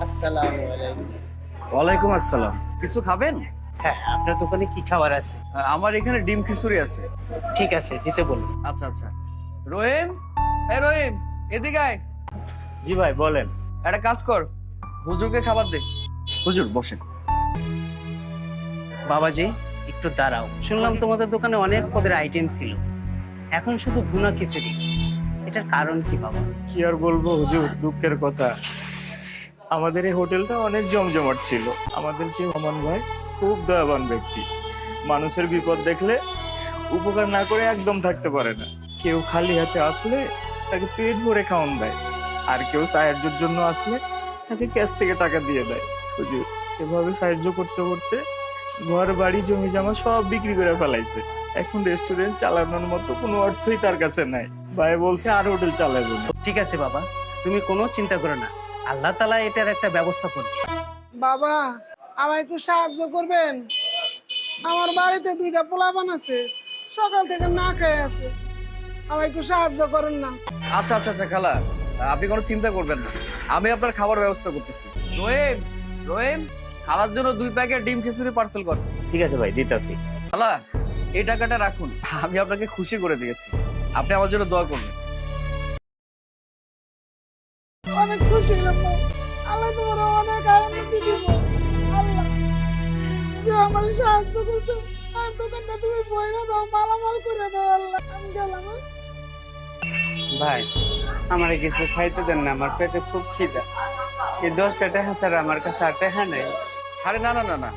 আসসালামু আলাইকুম। ওয়ালাইকুম আসসালাম। কিছু খাবেন? হ্যাঁ, আপনার দোকানে কি খাবার আছে? আমার এখানে ডিম খিচুড়ি আছে। ঠিক আছে, দিতে বলুন। আচ্ছা আচ্ছা। রহিম, রহিম, এদিকে আয়। জি ভাই বলেন। একটা কাজ কর, হুজুরকে খাবার দে। হুজুর বসেন। বাবাজি, একটু দাঁড়াও। শুনলাম তোমাদের দোকানে অনেক পদের আইটেম ছিল, এখন শুধু ভুনা খিচুড়ি। এটার কারণ কি বাবা? কি আর বলবো হুজুর, দুঃখের কথা। আমাদের এই হোটেলটা অনেক জমজমাট ছিল। আমাদের যে রহমান ভাই খুব দয়াবান ব্যক্তি। মানুষের বিপদ দেখলে উপকার না করে একদম থাকতে পারে না। কেউ খালি হাতে আসলে তাকে পেট ভরে খাওয়ান দেয়, আর কেউ সাহায্যের জন্য আসলে তাকে ক্যাশ থেকে টাকা দিয়ে দেয়। হুজুর, এভাবে সাহায্য করতে করতে ঘর বাড়ি জমি জমা সব বিক্রি করে ফেলাইছে। এখন রেস্টুরেন্ট চালানোর মতো কোনো অর্থই তার কাছে নাই। ভাই বলছে আর হোটেল চালাবে না। ঠিক আছে বাবা, তুমি কোনো চিন্তা করো না, আল্লাহ তাআলা এটার একটা ব্যবস্থা করবে। বাবা, আমায় একটু সাহায্য করবেন? আমার বাড়িতে দুইটা পোলাপান আছে, সকাল থেকে না খেয়ে আছে। আমায় একটু সাহায্য করেন না? আচ্ছা আচ্ছা আচ্ছা খালা, আপনি কোনো চিন্তা করবেন না, আমি আপনার খাবার ব্যবস্থা করতেছি। রহিম, রহিম, খালার জন্য 2 প্যাকেট ডিম খিচুড়ি পার্সেল কর। ঠিক আছে ভাই, দিতাছি। খালা, এই টাকাটা রাখুন, আমি আপনাকে খুশি করে দিয়েছি। আপনি আমার জন্য দোয়া করবেন। অনেক খুশি হলাম ভাই। আল্লাহ তোমার অনেক আনন্দ দিব। আল্লাহ যে আমার সাহায্য করছো, আর দোকানটা তুমি বইরা দাও, মালামাল করে দাও। আল্লাহ, আমি গেলাম। হ্যাঁ? ভাই, আমার কিছু খাইতে দেন না, আমার পেটে খুব খিদা। এই 10টা টাকা ছাড়া আমার কাছে আর টাকা নেই। আরে না না না না,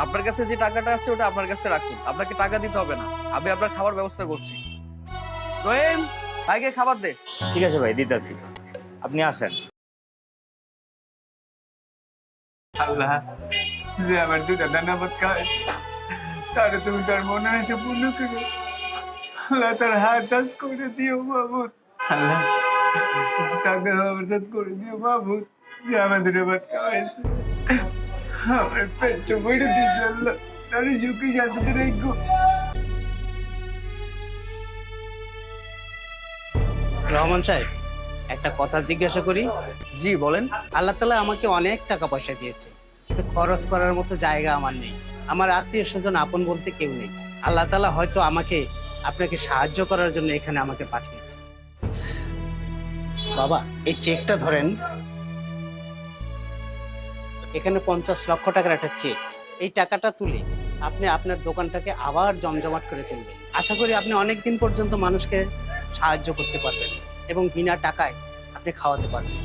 আপনার কাছে যে টাকাটা আছে ওটা আপনার কাছে রাখুন, আপনাকে টাকা দিতে হবে না, আমি আপনার খাবার ব্যবস্থা করছি। রহিম, ভাইকে খাবার দে। ঠিক আছে ভাই, দিতাছি। আপনি আসেন। আল্লাহ, যে আমার দুটা দানা ভাত খায় তাহলে তুমি তার মনে এসে পূর্ণ করো। আল্লাহ, তার হাত টাচ করে দিও মাহবুদ। আল্লাহ, তাকে হাত করে দিও মাহবুদ, যে আমাদের ভাত খাওয়াইছে। আমার পেট বইরে দিয়েছে। আল্লাহ, তার সুখী শান্তিতে রেখো। রহমান সাহেব, একটা কথা জিজ্ঞাসা করি? জি বলেন। আল্লাহ তাআলা আমাকে অনেক টাকা পয়সা দিয়েছে, কিন্তু খরচ করার মতো জায়গা আমার নেই। আমার আত্মীয় স্বজন আপন বলতে কেউ নেই। আল্লাহ তাআলা হয়তো আমাকে আপনাকে সাহায্য করার জন্য এখানে আমাকে পাঠিয়েছে। বাবা, এই চেকটা ধরেন। এখানে 50 লক্ষ টাকার একটা চেক। এই টাকাটা তুলে আপনি আপনার দোকানটাকে আবার জমজমাট করে তুলবেন। আশা করি আপনি অনেক দিন পর্যন্ত মানুষকে সাহায্য করতে পারবেন এবং বিনা টাকায় আপনি খাওয়াতে পারবেন।